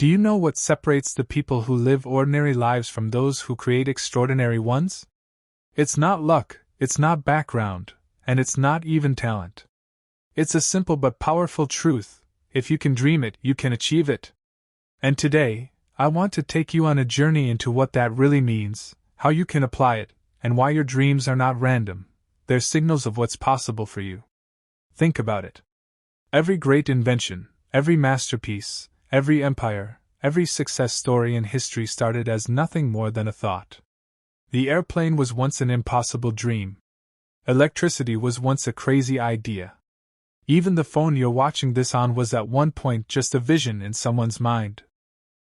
Do you know what separates the people who live ordinary lives from those who create extraordinary ones? It's not luck, it's not background, and it's not even talent. It's a simple but powerful truth: if you can dream it, you can achieve it. And today, I want to take you on a journey into what that really means, how you can apply it, and why your dreams are not random. They're signals of what's possible for you. Think about it. Every great invention, every masterpiece, every empire, every success story in history started as nothing more than a thought. The airplane was once an impossible dream. Electricity was once a crazy idea. Even the phone you're watching this on was at one point just a vision in someone's mind.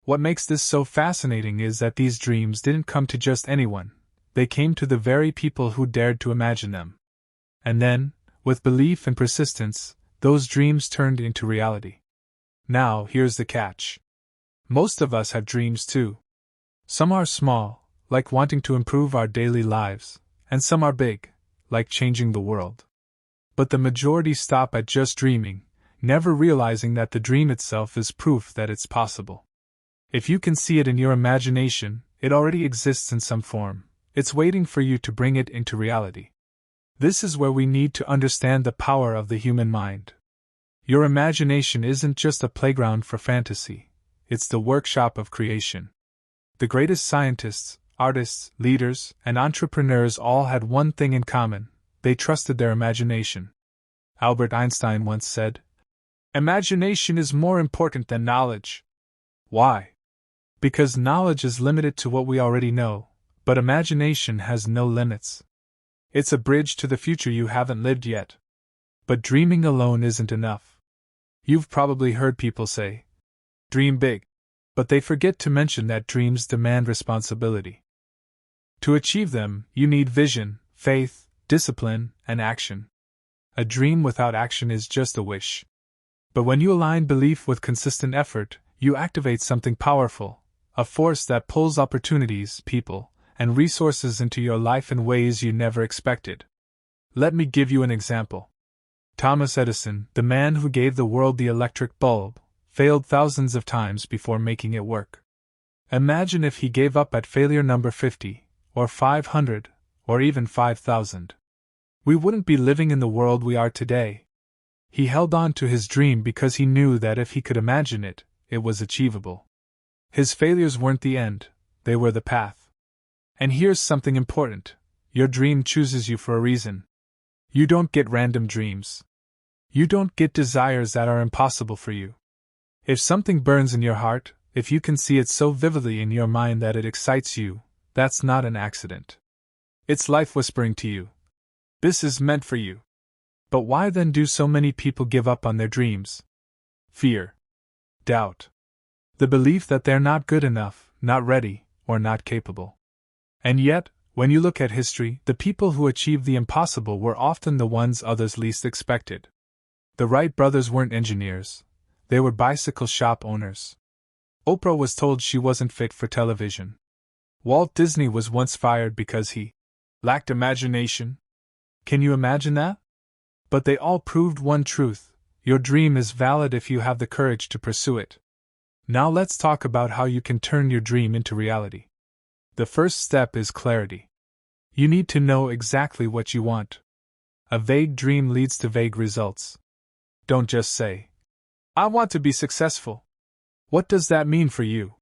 What makes this so fascinating is that these dreams didn't come to just anyone. They came to the very people who dared to imagine them. And then, with belief and persistence, those dreams turned into reality. Now, here's the catch. Most of us have dreams too. Some are small, like wanting to improve our daily lives, and some are big, like changing the world. But the majority stop at just dreaming, never realizing that the dream itself is proof that it's possible. If you can see it in your imagination, it already exists in some form. It's waiting for you to bring it into reality. This is where we need to understand the power of the human mind. Your imagination isn't just a playground for fantasy, it's the workshop of creation. The greatest scientists, artists, leaders, and entrepreneurs all had one thing in common: they trusted their imagination. Albert Einstein once said, "Imagination is more important than knowledge." Why? Because knowledge is limited to what we already know, but imagination has no limits. It's a bridge to the future you haven't lived yet. But dreaming alone isn't enough. You've probably heard people say, "Dream big," but they forget to mention that dreams demand responsibility. To achieve them, you need vision, faith, discipline, and action. A dream without action is just a wish. But when you align belief with consistent effort, you activate something powerful, a force that pulls opportunities, people, and resources into your life in ways you never expected. Let me give you an example. Thomas Edison, the man who gave the world the electric bulb, failed thousands of times before making it work. Imagine if he gave up at failure number 50, or 500, or even 5,000. We wouldn't be living in the world we are today. He held on to his dream because he knew that if he could imagine it, it was achievable. His failures weren't the end, they were the path. And here's something important: your dream chooses you for a reason. You don't get random dreams. You don't get desires that are impossible for you. If something burns in your heart, if you can see it so vividly in your mind that it excites you, that's not an accident. It's life whispering to you, "This is meant for you." But why then do so many people give up on their dreams? Fear. Doubt. The belief that they're not good enough, not ready, or not capable. And yet, when you look at history, the people who achieved the impossible were often the ones others least expected. The Wright brothers weren't engineers. They were bicycle shop owners. Oprah was told she wasn't fit for television. Walt Disney was once fired because he lacked imagination. Can you imagine that? But they all proved one truth: your dream is valid if you have the courage to pursue it. Now let's talk about how you can turn your dream into reality. The first step is clarity. You need to know exactly what you want. A vague dream leads to vague results. Don't just say, "I want to be successful." What does that mean for you?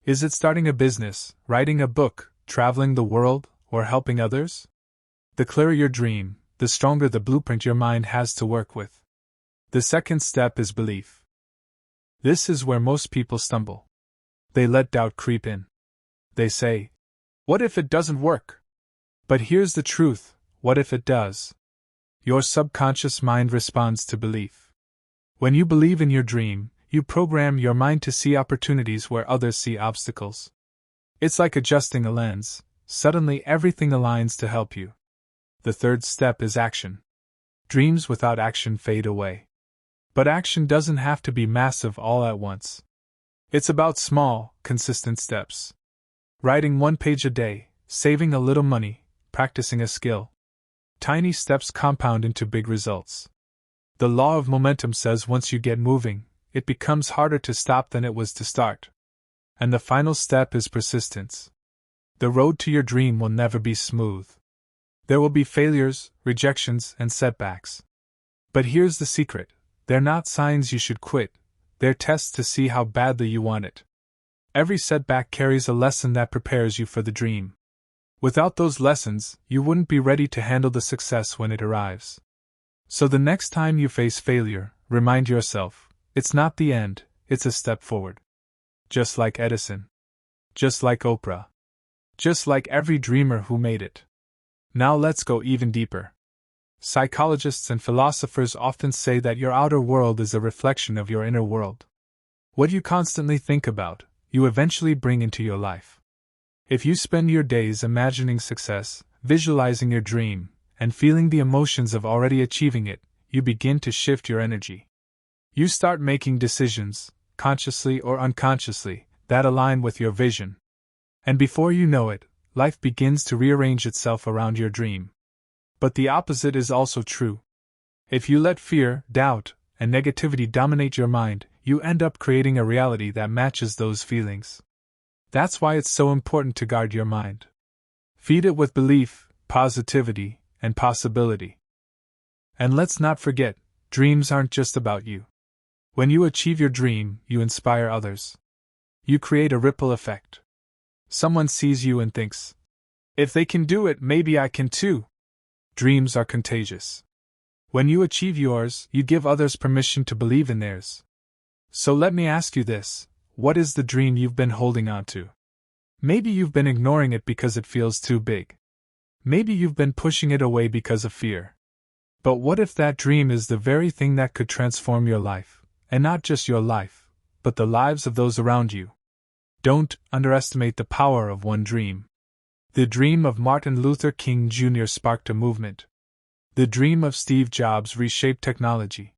Is it starting a business, writing a book, traveling the world, or helping others? The clearer your dream, the stronger the blueprint your mind has to work with. The second step is belief. This is where most people stumble. They let doubt creep in. They say, "What if it doesn't work?" But here's the truth: what if it does? Your subconscious mind responds to belief. When you believe in your dream, you program your mind to see opportunities where others see obstacles. It's like adjusting a lens. Suddenly everything aligns to help you. The third step is action. Dreams without action fade away. But action doesn't have to be massive all at once. It's about small, consistent steps. Writing 1 page a day, saving a little money, practicing a skill. Tiny steps compound into big results. The law of momentum says once you get moving, it becomes harder to stop than it was to start. And the final step is persistence. The road to your dream will never be smooth. There will be failures, rejections, and setbacks. But here's the secret: they're not signs you should quit, they're tests to see how badly you want it. Every setback carries a lesson that prepares you for the dream. Without those lessons, you wouldn't be ready to handle the success when it arrives. So the next time you face failure, remind yourself, it's not the end, it's a step forward. Just like Edison. Just like Oprah. Just like every dreamer who made it. Now let's go even deeper. Psychologists and philosophers often say that your outer world is a reflection of your inner world. What you constantly think about, you eventually bring into your life. If you spend your days imagining success, visualizing your dream, and feeling the emotions of already achieving it, you begin to shift your energy. You start making decisions, consciously or unconsciously, that align with your vision. And before you know it, life begins to rearrange itself around your dream. But the opposite is also true. If you let fear, doubt, and negativity dominate your mind, you end up creating a reality that matches those feelings. That's why it's so important to guard your mind. Feed it with belief, positivity, and possibility. And let's not forget, dreams aren't just about you. When you achieve your dream, you inspire others. You create a ripple effect. Someone sees you and thinks, if they can do it, maybe I can too. Dreams are contagious. When you achieve yours, you give others permission to believe in theirs. So let me ask you this: what is the dream you've been holding on to? Maybe you've been ignoring it because it feels too big. Maybe you've been pushing it away because of fear. But what if that dream is the very thing that could transform your life, and not just your life, but the lives of those around you? Don't underestimate the power of one dream. The dream of Martin Luther King Jr. sparked a movement. The dream of Steve Jobs reshaped technology.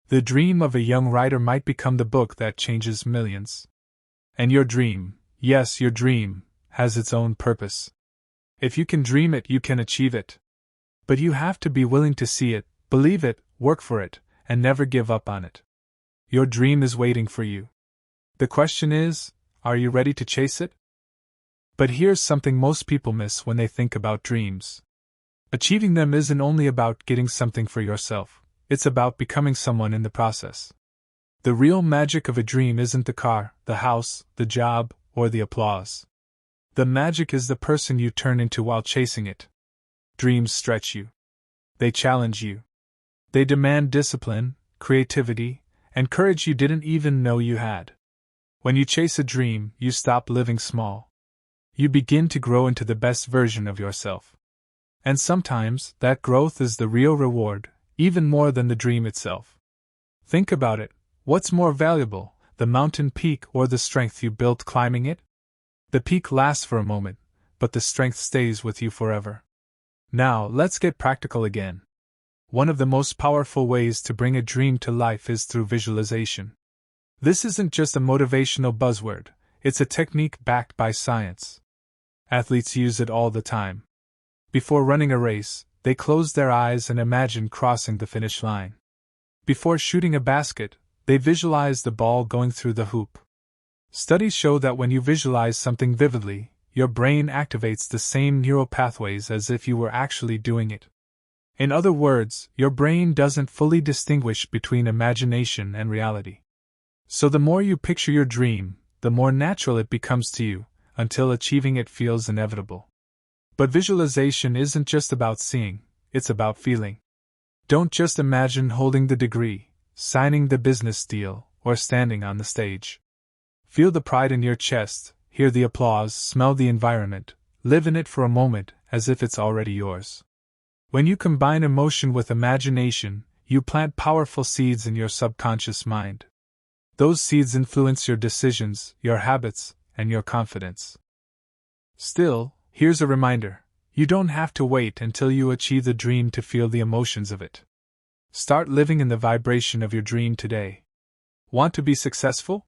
The dream of a young writer might become the book that changes millions. And your dream, yes, your dream, has its own purpose. If you can dream it, you can achieve it. But you have to be willing to see it, believe it, work for it, and never give up on it. Your dream is waiting for you. The question is, are you ready to chase it? But here's something most people miss when they think about dreams. Achieving them isn't only about getting something for yourself, it's about becoming someone in the process. The real magic of a dream isn't the car, the house, the job, or the applause. The magic is the person you turn into while chasing it. Dreams stretch you. They challenge you. They demand discipline, creativity, and courage you didn't even know you had. When you chase a dream, you stop living small. You begin to grow into the best version of yourself. And sometimes, that growth is the real reward, even more than the dream itself. Think about it: what's more valuable, the mountain peak or the strength you built climbing it? The peak lasts for a moment, but the strength stays with you forever. Now, let's get practical again. One of the most powerful ways to bring a dream to life is through visualization. This isn't just a motivational buzzword, it's a technique backed by science. Athletes use it all the time. Before running a race, they close their eyes and imagine crossing the finish line. Before shooting a basket, they visualize the ball going through the hoop. Studies show that when you visualize something vividly, your brain activates the same neural pathways as if you were actually doing it. In other words, your brain doesn't fully distinguish between imagination and reality. So the more you picture your dream, the more natural it becomes to you, until achieving it feels inevitable. But visualization isn't just about seeing, it's about feeling. Don't just imagine holding the degree, signing the business deal, or standing on the stage. Feel the pride in your chest, hear the applause, smell the environment, live in it for a moment as if it's already yours. When you combine emotion with imagination, you plant powerful seeds in your subconscious mind. Those seeds influence your decisions, your habits, and your confidence. Still, here's a reminder: you don't have to wait until you achieve the dream to feel the emotions of it. Start living in the vibration of your dream today. Want to be successful?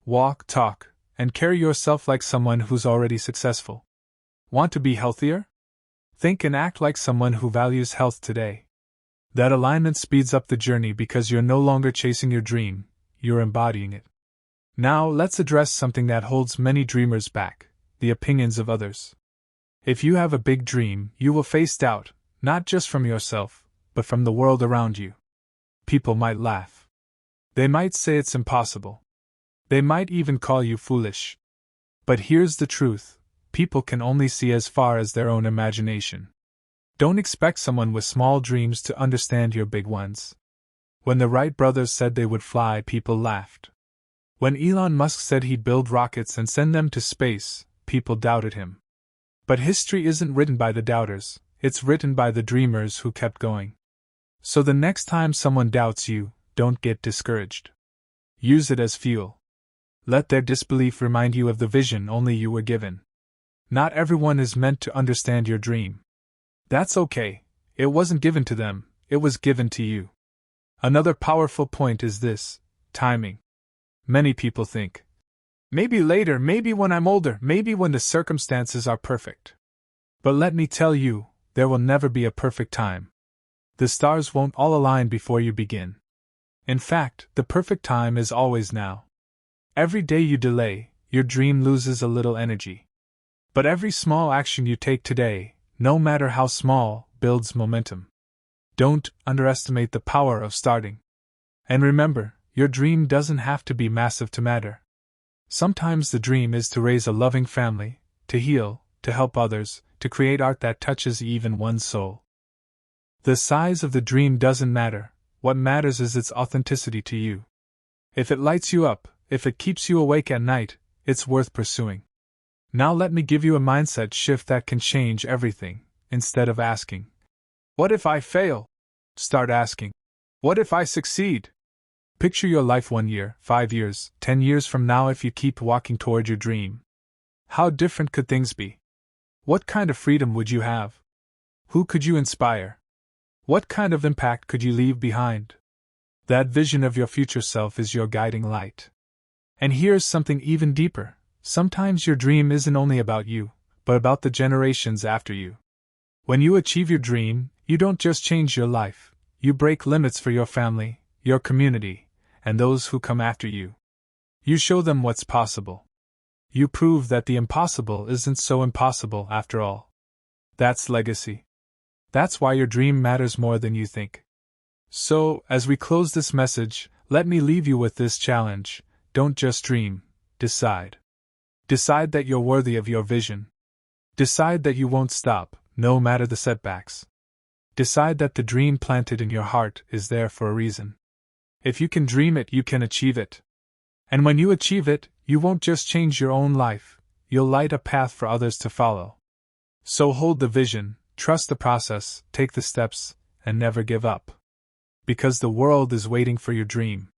Walk, talk, and carry yourself like someone who's already successful. Want to be healthier? Think and act like someone who values health today. That alignment speeds up the journey because you're no longer chasing your dream, you're embodying it. Now let's address something that holds many dreamers back: the opinions of others. If you have a big dream, you will face doubt, not just from yourself, but from the world around you. People might laugh. They might say it's impossible. They might even call you foolish. But here's the truth: people can only see as far as their own imagination. Don't expect someone with small dreams to understand your big ones. When the Wright brothers said they would fly, people laughed. When Elon Musk said he'd build rockets and send them to space, people doubted him. But history isn't written by the doubters, it's written by the dreamers who kept going. So the next time someone doubts you, don't get discouraged. Use it as fuel. Let their disbelief remind you of the vision only you were given. Not everyone is meant to understand your dream. That's okay. It wasn't given to them, it was given to you. Another powerful point is this: timing. Many people think, maybe later, maybe when I'm older, maybe when the circumstances are perfect. But let me tell you, there will never be a perfect time. The stars won't all align before you begin. In fact, the perfect time is always now. Every day you delay, your dream loses a little energy. But every small action you take today, no matter how small, builds momentum. Don't underestimate the power of starting. And remember, your dream doesn't have to be massive to matter. Sometimes the dream is to raise a loving family, to heal, to help others, to create art that touches even one's soul. The size of the dream doesn't matter, what matters is its authenticity to you. If it lights you up, if it keeps you awake at night, it's worth pursuing. Now let me give you a mindset shift that can change everything. Instead of asking, "What if I fail?" start asking, "What if I succeed?" Picture your life 1 year, 5 years, 10 years from now if you keep walking toward your dream. How different could things be? What kind of freedom would you have? Who could you inspire? What kind of impact could you leave behind? That vision of your future self is your guiding light. And here's something even deeper: sometimes your dream isn't only about you, but about the generations after you. When you achieve your dream, you don't just change your life, you break limits for your family, your community, and those who come after you. You show them what's possible. You prove that the impossible isn't so impossible after all. That's legacy. That's why your dream matters more than you think. So, as we close this message, let me leave you with this challenge: don't just dream, decide. Decide that you're worthy of your vision. Decide that you won't stop, no matter the setbacks. Decide that the dream planted in your heart is there for a reason. If you can dream it, you can achieve it. And when you achieve it, you won't just change your own life, you'll light a path for others to follow. So hold the vision, trust the process, take the steps, and never give up. Because the world is waiting for your dream.